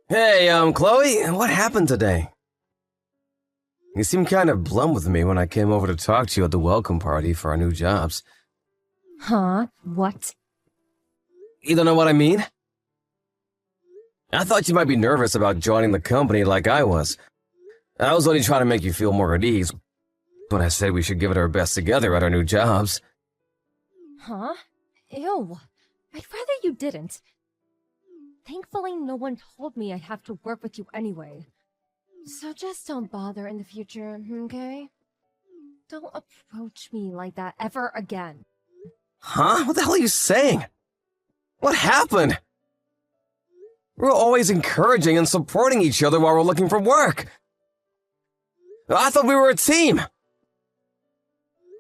Hey, Chloe, what happened today? You seemed kind of blunt with me when I came over to talk to you at the welcome party for our new jobs. Huh? What? You don't know what I mean? I thought you might be nervous about joining the company like I was. I was only trying to make you feel more at ease when I said we should give it our best together at our new jobs. Huh? Ew. I'd rather you didn't. Thankfully, no one told me I'd have to work with you anyway. So just don't bother in the future, okay? Don't approach me like that ever again. Huh? What the hell are you saying? What happened? We're always encouraging and supporting each other while we're looking for work. I thought we were a team.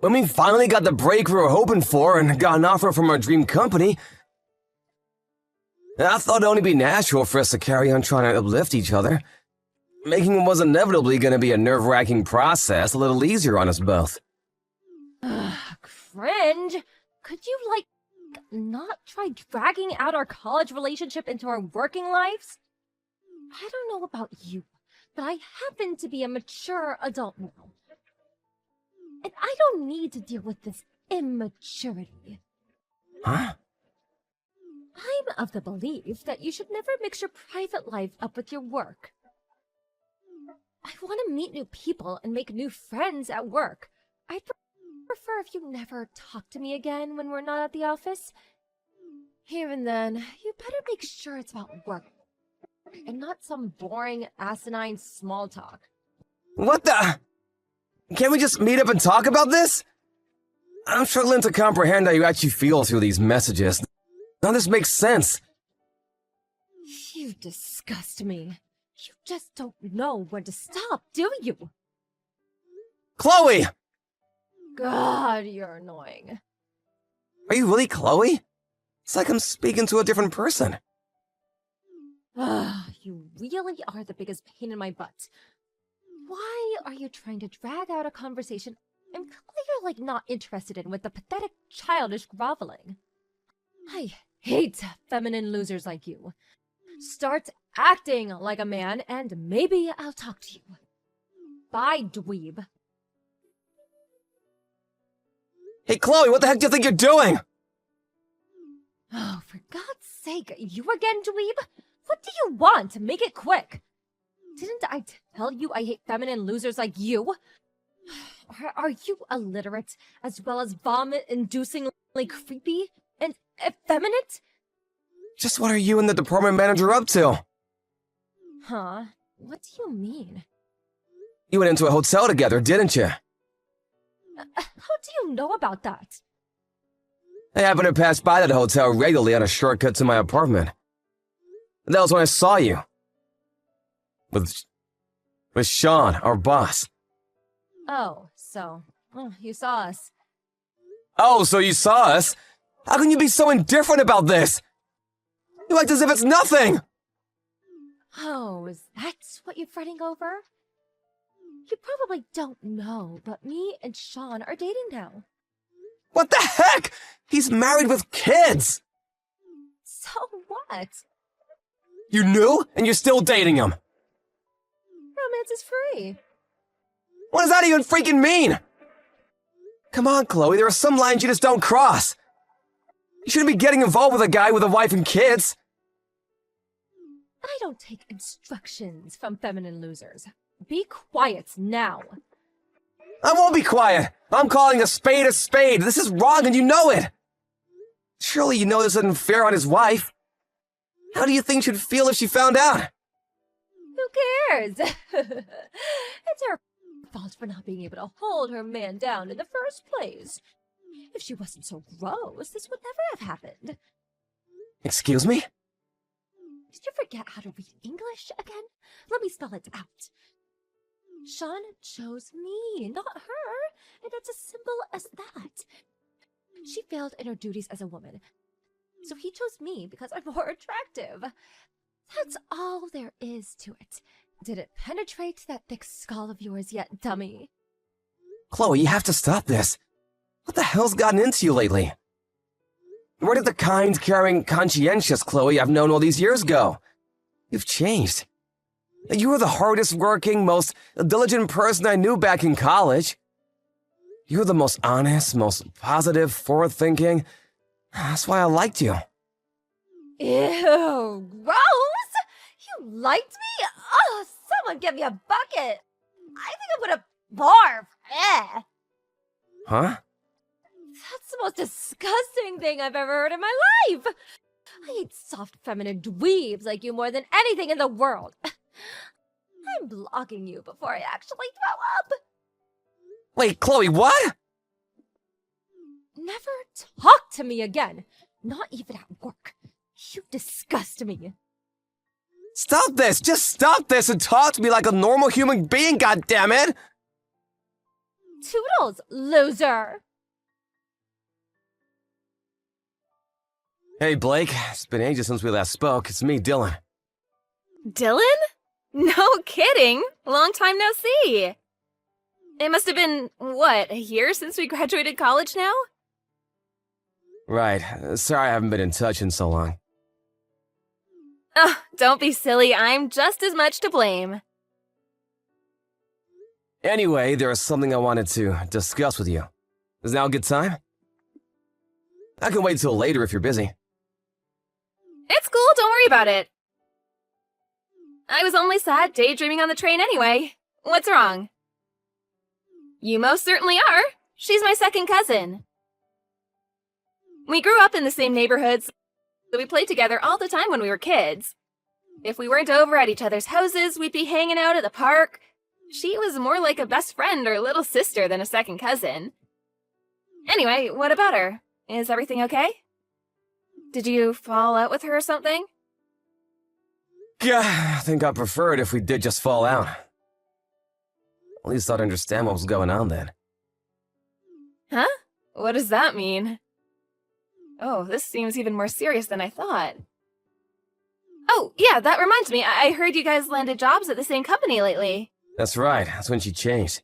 When we finally got the break we were hoping for and got an offer from our dream company, I thought it'd only be natural for us to carry on trying to uplift each other, making what was inevitably going to be a nerve-wracking process a little easier on us both. Cringe! Could you, not try dragging out our college relationship into our working lives? I don't know about you, but I happen to be a mature adult now. And I don't need to deal with this immaturity. Huh? I'm of the belief that you should never mix your private life up with your work. I want to meet new people and make new friends at work. I'd prefer if you never talk to me again when we're not at the office. Even then, you better make sure it's about work and not some boring, asinine small talk. What the? Can't we just meet up and talk about this? I'm struggling to comprehend how you actually feel through these messages. None of this makes sense. You disgust me. You just don't know when to stop, do you? Chloe! God, you're annoying. Are you really Chloe? It's like I'm speaking to a different person. You really are the biggest pain in my butt. Why are you trying to drag out a conversation I'm clearly not interested in with the pathetic, childish groveling? I hate feminine losers like you. Start acting like a man, and maybe I'll talk to you. Bye, dweeb. Hey, Chloe, what the heck do you think you're doing? Oh, for God's sake, you again, dweeb? What do you want? Make it quick. Didn't I tell you I hate feminine losers like you? Are you illiterate, as well as vomit-inducingly creepy and effeminate? Just what are you and the department manager up to? Huh? What do you mean? You went into a hotel together, didn't you? How do you know about that? I happened to pass by that hotel regularly on a shortcut to my apartment. That was when I saw you. With Sean, our boss. Oh, you saw us. Oh, so you saw us? How can you be so indifferent about this? You act as if it's nothing! Oh, is that what you're fretting over? You probably don't know, but me and Sean are dating now. What the heck? He's married with kids! So what? You knew, and you're still dating him. Romance is free. What does that even freaking mean? Come on, Chloe, there are some lines you just don't cross. You shouldn't be getting involved with a guy with a wife and kids. I don't take instructions from feminine losers. Be quiet now. I won't be quiet. I'm calling a spade a spade. This is wrong and you know it. Surely you know this isn't fair on his wife. How do you think she'd feel if she found out? Who cares? It's her fault for not being able to hold her man down in the first place. If she wasn't so gross, this would never have happened. Excuse me? Did you forget how to read English again? Let me spell it out. Sean chose me, not her, and it's as simple as that. She failed in her duties as a woman, so he chose me because I'm more attractive. That's all there is to it. Did it penetrate that thick skull of yours yet, dummy? Chloe, you have to stop this. What the hell's gotten into you lately? Where did the kind, caring, conscientious Chloe I've known all these years go? You've changed. You were the hardest working, most diligent person I knew back in college. You were the most honest, most positive, forward-thinking. That's why I liked you. Ew, gross! You liked me? Oh, someone give me a bucket. I think I'm gonna barf. Eh. Huh? That's the most disgusting thing I've ever heard in my life. I hate soft feminine dweebs like you more than anything in the world. I'm blocking you before I actually throw up. Wait, Chloe, what? Never talk to me again. Not even at work. You disgust me. Stop this! Just stop this and talk to me like a normal human being, goddammit! Toodles, loser. Hey, Blake. It's been ages since we last spoke. It's me, Dylan. Dylan? No kidding. Long time no see. It must have been, what, a year since we graduated college now? Right. Sorry I haven't been in touch in so long. Oh, don't be silly. I'm just as much to blame. Anyway, there was something I wanted to discuss with you. Is now a good time? I can wait till later if you're busy. It's cool, don't worry about it. I was only sad daydreaming on the train anyway. What's wrong? You most certainly are. She's my second cousin. We grew up in the same neighborhoods, so we played together all the time when we were kids. If we weren't over at each other's houses, we'd be hanging out at the park. She was more like a best friend or little sister than a second cousin. Anyway, what about her? Is everything okay? Did you fall out with her or something? Yeah, I think I'd prefer it if we did just fall out. At least I'd understand what was going on then. Huh? What does that mean? Oh, this seems even more serious than I thought. Oh, yeah, that reminds me. I heard you guys landed jobs at the same company lately. That's right, that's when she changed.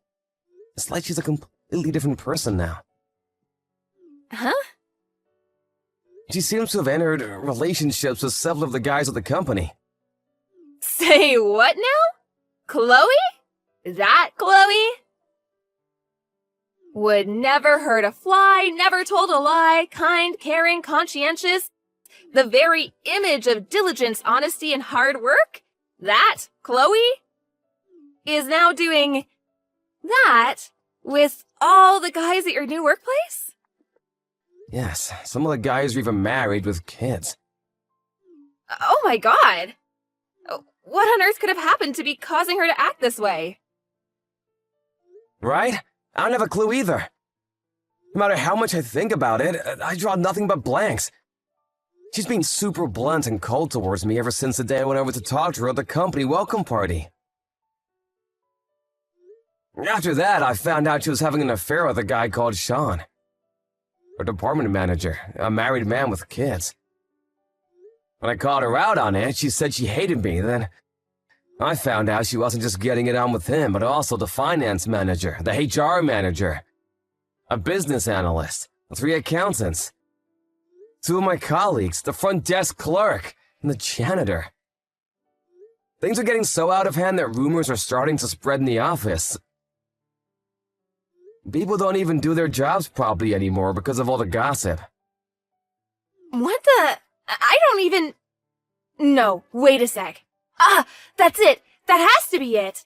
It's like she's a completely different person now. Huh? She seems to have entered relationships with several of the guys at the company. Say what now? Chloe? That Chloe? Would never hurt a fly, never told a lie, kind, caring, conscientious. The very image of diligence, honesty, and hard work? That Chloe? Is now doing that with all the guys at your new workplace? Yes, some of the guys are even married with kids. Oh my god! What on earth could have happened to be causing her to act this way? Right? I don't have a clue either. No matter how much I think about it, I draw nothing but blanks. She's been super blunt and cold towards me ever since the day I went over to talk to her at the company welcome party. After that, I found out she was having an affair with a guy called Sean. Her department manager, a married man with kids. When I called her out on it, she said she hated me. Then I found out she wasn't just getting it on with him, but also the finance manager, the HR manager, a business analyst, 3 accountants, 2 of my colleagues, the front desk clerk, and the janitor. Things are getting so out of hand that rumors are starting to spread in the office. People don't even do their jobs properly anymore because of all the gossip. What the? I don't even... No, wait a sec. Ah, that's it. That has to be it.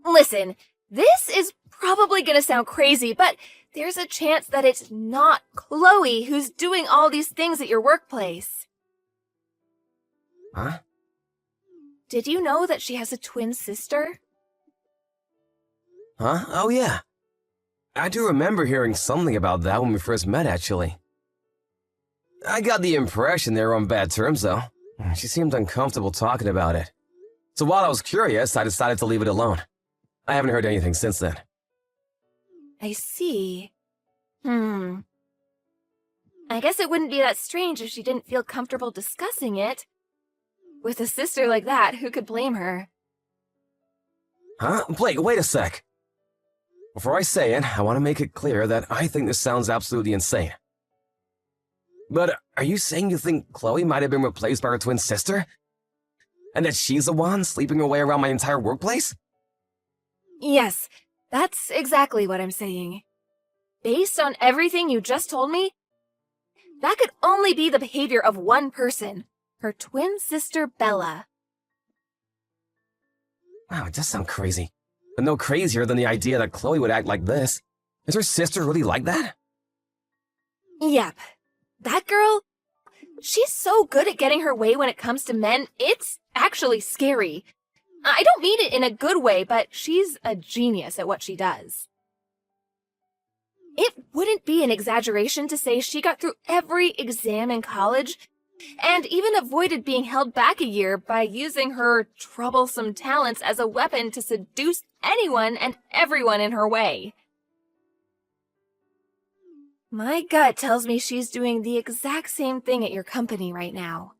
Listen, this is probably gonna sound crazy, but there's a chance that it's not Chloe who's doing all these things at your workplace. Huh? Did you know that she has a twin sister? Huh? Oh yeah. I do remember hearing something about that when we first met, actually. I got the impression they were on bad terms, though. She seemed uncomfortable talking about it. So while I was curious, I decided to leave it alone. I haven't heard anything since then. I see. I guess it wouldn't be that strange if she didn't feel comfortable discussing it. With a sister like that, who could blame her? Huh? Blake, wait a sec. Before I say it, I want to make it clear that I think this sounds absolutely insane. But are you saying you think Chloe might have been replaced by her twin sister? And that she's the one sleeping her way around my entire workplace? Yes, that's exactly what I'm saying. Based on everything you just told me, that could only be the behavior of one person, her twin sister Bella. Wow, it does sound crazy. But no crazier than the idea that Chloe would act like this. Is her sister really like that? Yep. That girl, she's so good at getting her way when it comes to men, it's actually scary. I don't mean it in a good way, but she's a genius at what she does. It wouldn't be an exaggeration to say she got through every exam in college and even avoided being held back a year by using her troublesome talents as a weapon to seduce anyone and everyone in her way. My gut tells me she's doing the exact same thing at your company right now.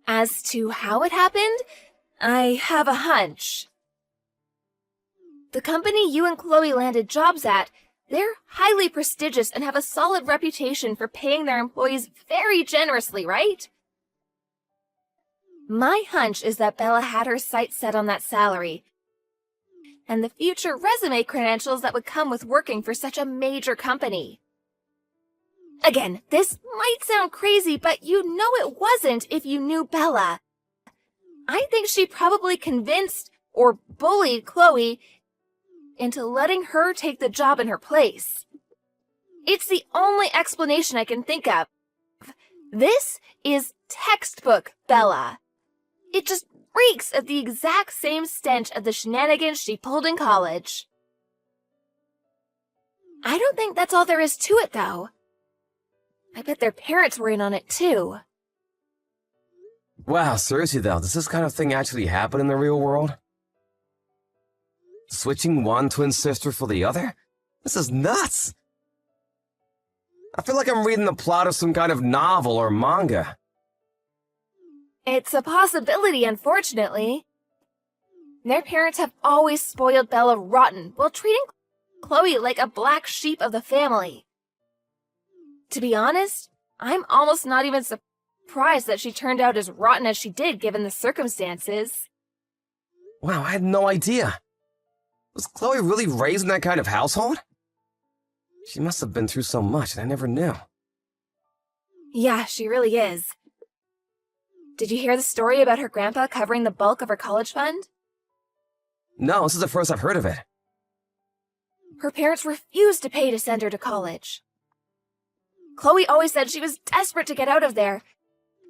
As to how it happened, I have a hunch. The company you and Chloe landed jobs at, they're highly prestigious and have a solid reputation for paying their employees very generously, right? My hunch is that Bella had her sights set on that salary and the future resume credentials that would come with working for such a major company. Again, this might sound crazy, but you know it wasn't if you knew Bella. I think she probably convinced or bullied Chloe into letting her take the job in her place. It's the only explanation I can think of. This is textbook Bella. It just reeks of the exact same stench of the shenanigans she pulled in college. I don't think that's all there is to it, though. I bet their parents were in on it, too. Wow, seriously though, does this kind of thing actually happen in the real world? Switching one twin sister for the other? This is nuts! I feel like I'm reading the plot of some kind of novel or manga. It's a possibility, unfortunately. Their parents have always spoiled Bella rotten while treating Chloe like a black sheep of the family. To be honest, I'm almost not even surprised that she turned out as rotten as she did given the circumstances. Wow, I had no idea. Was Chloe really raised in that kind of household? She must have been through so much that I never knew. Yeah, she really is. Did you hear the story about her grandpa covering the bulk of her college fund? No, this is the first I've heard of it. Her parents refused to pay to send her to college. Chloe always said she was desperate to get out of there,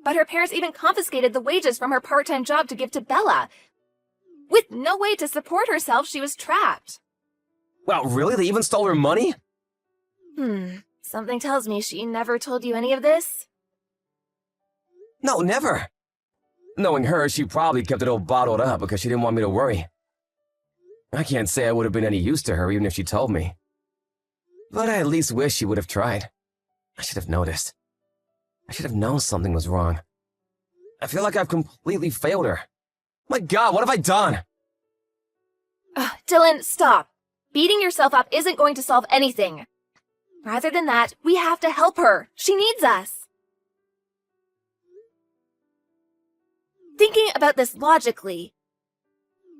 but her parents even confiscated the wages from her part-time job to give to Bella. With no way to support herself, she was trapped. Wow, really? They even stole her money? Something tells me she never told you any of this. No, never. Knowing her, she probably kept it all bottled up because she didn't want me to worry. I can't say I would have been any use to her even if she told me. But I at least wish she would have tried. I should have noticed. I should have known something was wrong. I feel like I've completely failed her. My God, what have I done? Dylan, stop. Beating yourself up isn't going to solve anything. Rather than that, we have to help her. She needs us. Thinking about this logically,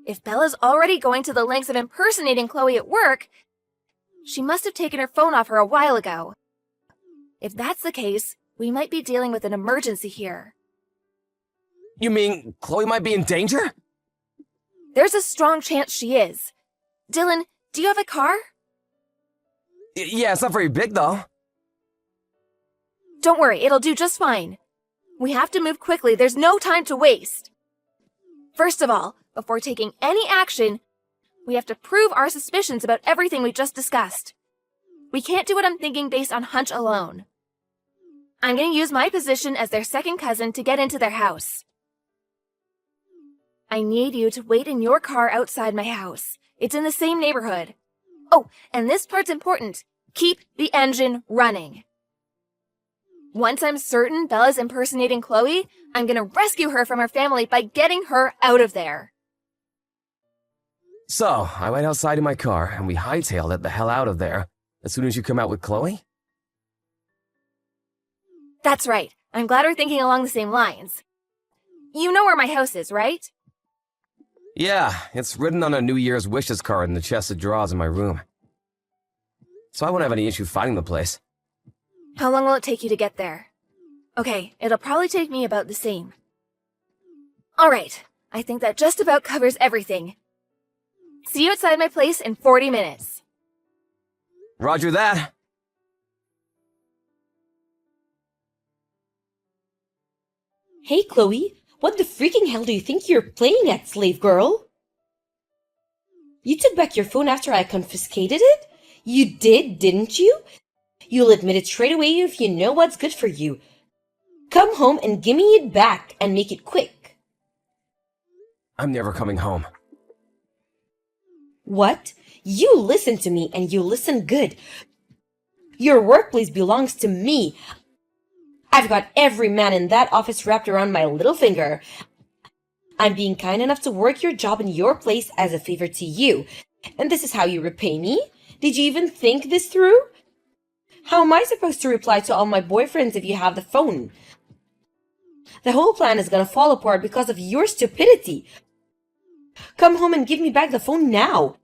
if Bella's already going to the lengths of impersonating Chloe at work, she must have taken her phone off her a while ago. If that's the case, we might be dealing with an emergency here. You mean Chloe might be in danger? There's a strong chance she is. Dylan, do you have a car? Yeah, it's not very big though. Don't worry, it'll do just fine. We have to move quickly, there's no time to waste. First of all, before taking any action, we have to prove our suspicions about everything we just discussed. We can't do what I'm thinking based on hunch alone. I'm going to use my position as their second cousin to get into their house. I need you to wait in your car outside my house. It's in the same neighborhood. Oh, and this part's important. Keep the engine running. Once I'm certain Bella's impersonating Chloe, I'm gonna rescue her from her family by getting her out of there. So, I went outside in my car and we hightailed it the hell out of there as soon as you come out with Chloe? That's right. I'm glad we're thinking along the same lines. You know where my house is, right? Yeah, it's written on a New Year's wishes card in the chest of drawers in my room. So I won't have any issue finding the place. How long will it take you to get there? Okay, it'll probably take me about the same. Alright, I think that just about covers everything. See you outside my place in 40 minutes. Roger that. Hey, Chloe, what the freaking hell do you think you're playing at, slave girl? You took back your phone after I confiscated it? You did, didn't you? You'll admit it straight away if you know what's good for you. Come home and give me it back, and make it quick. I'm never coming home. What? You listen to me, and you listen good. Your workplace belongs to me. I've got every man in that office wrapped around my little finger. I'm being kind enough to work your job in your place as a favor to you. And this is how you repay me? Did you even think this through? How am I supposed to reply to all my boyfriends if you have the phone? The whole plan is gonna fall apart because of your stupidity. Come home and give me back the phone now.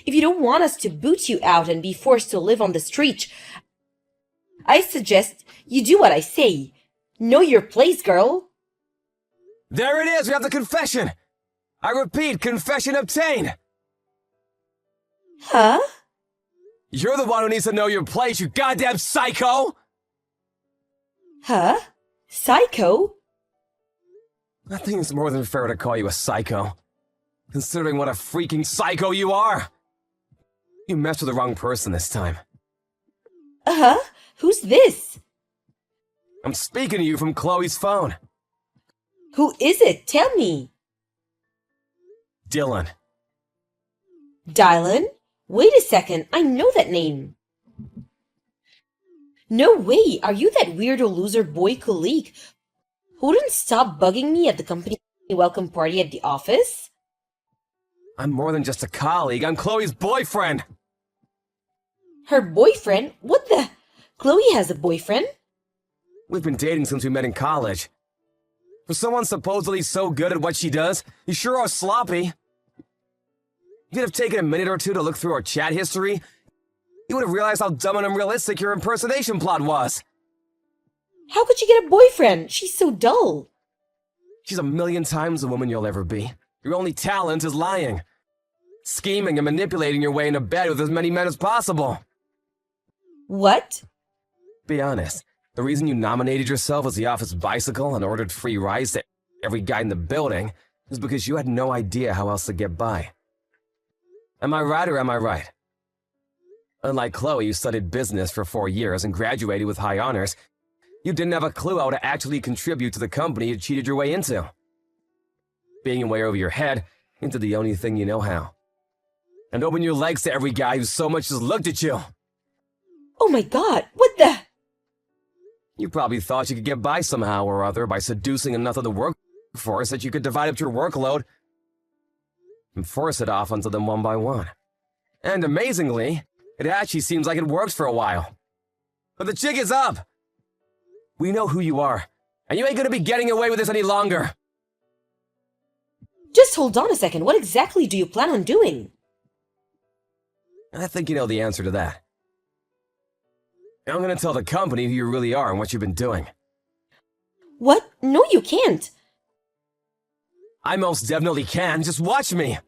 If you don't want us to boot you out and be forced to live on the street, I suggest you do what I say. Know your place, girl. There it is, we have the confession! I repeat, confession obtained! Huh? You're the one who needs to know your place, you goddamn psycho! Huh? Psycho? I think it's more than fair to call you a psycho. Considering what a freaking psycho you are! You messed with the wrong person this time. Uh-huh. Who's this? I'm speaking to you from Chloe's phone. Who is it? Tell me. Dylan. Dylan? Wait a second. I know that name. No way. Are you that weirdo loser boy colleague who didn't stop bugging me at the company welcome party at the office? I'm more than just a colleague, I'm Chloe's boyfriend! Her boyfriend? What the? Chloe has a boyfriend? We've been dating since we met in college. For someone supposedly so good at what she does, you sure are sloppy. You'd have taken a minute or two to look through our chat history. You would have realized how dumb and unrealistic your impersonation plot was. How could she get a boyfriend? She's so dull. She's a million times the woman you'll ever be. Your only talent is lying. Scheming and manipulating your way into bed with as many men as possible. What? Be honest, the reason you nominated yourself as the office bicycle and ordered free rides to every guy in the building is because you had no idea how else to get by. Am I right or am I right? Unlike Chloe, who studied business for 4 years and graduated with high honors, you didn't have a clue how to actually contribute to the company you cheated your way into. Being way over your head into the only thing you know how. And open your legs to every guy who so much as looked at you. Oh my god, what the? You probably thought you could get by somehow or other by seducing enough of the workforce that you could divide up your workload and force it off onto them one by one. And amazingly, it actually seems like it worked for a while. But the jig is up! We know who you are, and you ain't gonna be getting away with this any longer! Just hold on a second. What exactly do you plan on doing? I think you know the answer to that. I'm gonna tell the company who you really are and what you've been doing. What? No, you can't. I most definitely can, just watch me!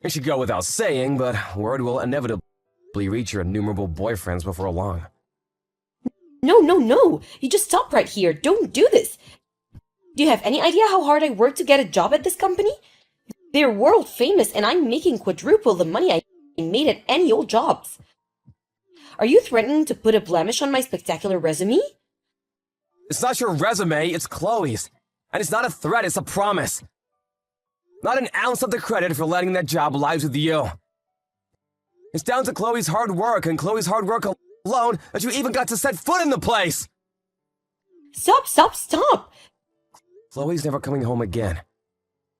It should go without saying, but word will inevitably reach your innumerable boyfriends before long. No, no, no. You just stop right here. Don't do this. Do you have any idea how hard I worked to get a job at this company? They're world famous and I'm making quadruple the money I made at any old jobs. Are you threatening to put a blemish on my spectacular resume? It's not your resume, it's Chloe's. And it's not a threat, it's a promise. Not an ounce of the credit for letting that job lies with you. It's down to Chloe's hard work and Chloe's hard work alone that you even got to set foot in the place! Stop, stop, stop! Chloe's never coming home again.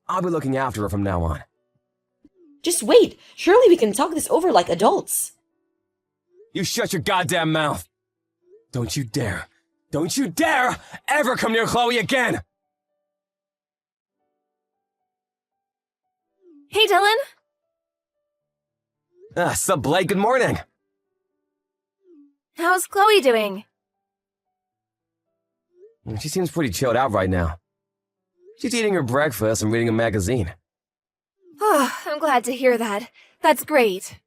I'll be looking after her from now on. Just wait. Surely we can talk this over like adults. You shut your goddamn mouth! Don't you dare ever come near Chloe again! Hey, Dylan. Sup, Blake, good morning. How's Chloe doing? She seems pretty chilled out right now. She's eating her breakfast and reading a magazine. Oh, I'm glad to hear that. That's great.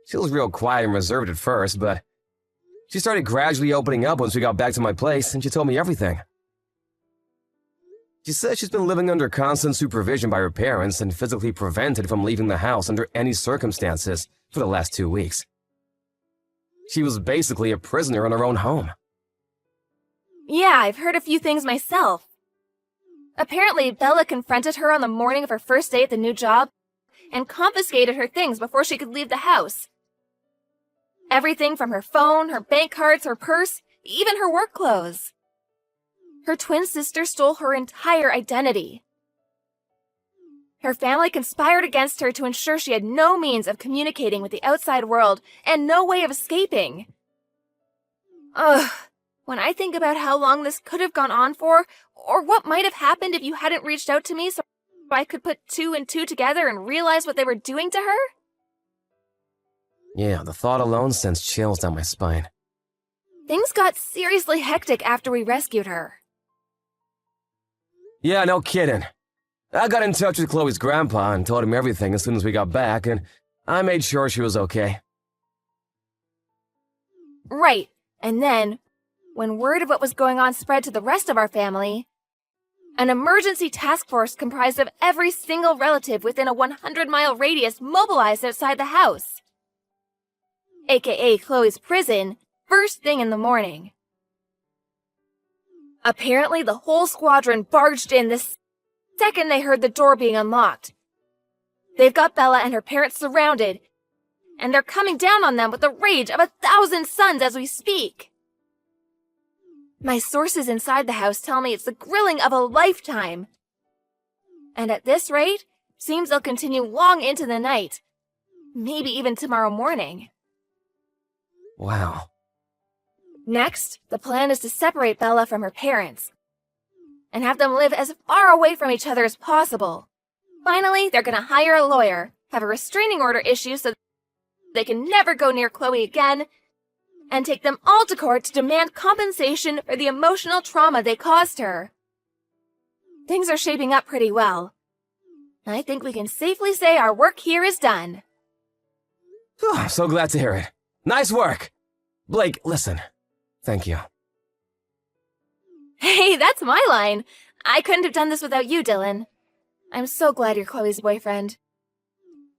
She was real quiet and reserved at first, but she started gradually opening up once we got back to my place, and she told me everything. She says she's been living under constant supervision by her parents and physically prevented from leaving the house under any circumstances for the last 2 weeks. She was basically a prisoner in her own home. Yeah, I've heard a few things myself. Apparently, Bella confronted her on the morning of her first day at the new job and confiscated her things before she could leave the house. Everything from her phone, her bank cards, her purse, even her work clothes. Her twin sister stole her entire identity. Her family conspired against her to ensure she had no means of communicating with the outside world and no way of escaping. Ugh, when I think about how long this could have gone on for, or what might have happened if you hadn't reached out to me so I could put 2 and 2 together and realize what they were doing to her. Yeah, the thought alone sends chills down my spine. Things got seriously hectic after we rescued her. Yeah, no kidding. I got in touch with Chloe's grandpa and told him everything as soon as we got back, and I made sure she was okay. Right, and then, when word of what was going on spread to the rest of our family, an emergency task force comprised of every single relative within a 100-mile radius mobilized outside the house. AKA Chloe's prison, first thing in the morning. Apparently, the whole squadron barged in the second they heard the door being unlocked. They've got Bella and her parents surrounded, and they're coming down on them with the rage of 1,000 suns as we speak. My sources inside the house tell me it's the grilling of a lifetime. And at this rate, seems they'll continue long into the night. Maybe even tomorrow morning. Wow. Next, the plan is to separate Bella from her parents and have them live as far away from each other as possible. Finally, they're gonna hire a lawyer, have a restraining order issued so they can never go near Chloe again, and take them all to court to demand compensation for the emotional trauma they caused her. Things are shaping up pretty well. I think we can safely say our work here is done. I'm so glad to hear it. Nice work. Blake, listen. Thank you. Hey, that's my line. I couldn't have done this without you, Dylan. I'm so glad you're Chloe's boyfriend.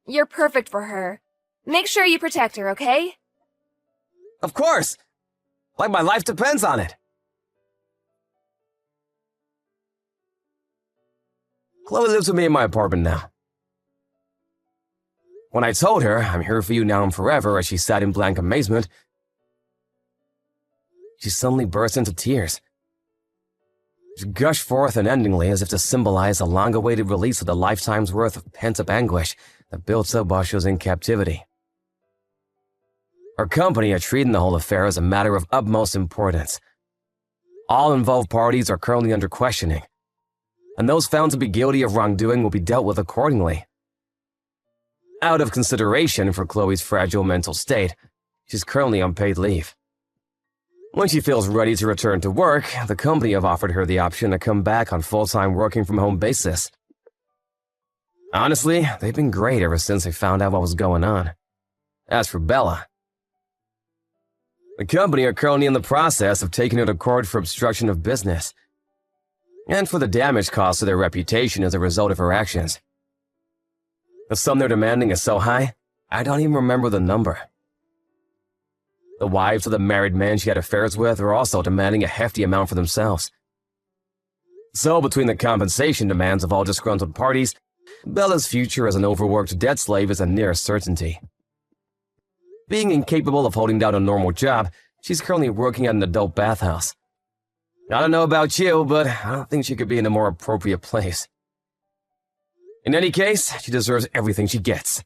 You're perfect for her. Make sure you protect her, okay? Of course! Like my life depends on it. Chloe lives with me in my apartment now. When I told her, I'm here for you now and forever, as she sat in blank amazement, she suddenly burst into tears. She gushed forth unendingly as if to symbolize a long-awaited release of the lifetime's worth of pent-up anguish that built up while she was in captivity. Our company are treating the whole affair as a matter of utmost importance. All involved parties are currently under questioning, and those found to be guilty of wrongdoing will be dealt with accordingly. Out of consideration for Chloe's fragile mental state, she's currently on paid leave. When she feels ready to return to work, the company have offered her the option to come back on full-time working-from-home basis. Honestly, they've been great ever since they found out what was going on. As for Bella, the company are currently in the process of taking her to court for obstruction of business, and for the damage caused to their reputation as a result of her actions. The sum they're demanding is so high, I don't even remember the number. The wives of the married men she had affairs with are also demanding a hefty amount for themselves. So between the compensation demands of all disgruntled parties, Bella's future as an overworked debt slave is a near certainty. Being incapable of holding down a normal job, she's currently working at an adult bathhouse. I don't know about you, but I don't think she could be in a more appropriate place. In any case, she deserves everything she gets.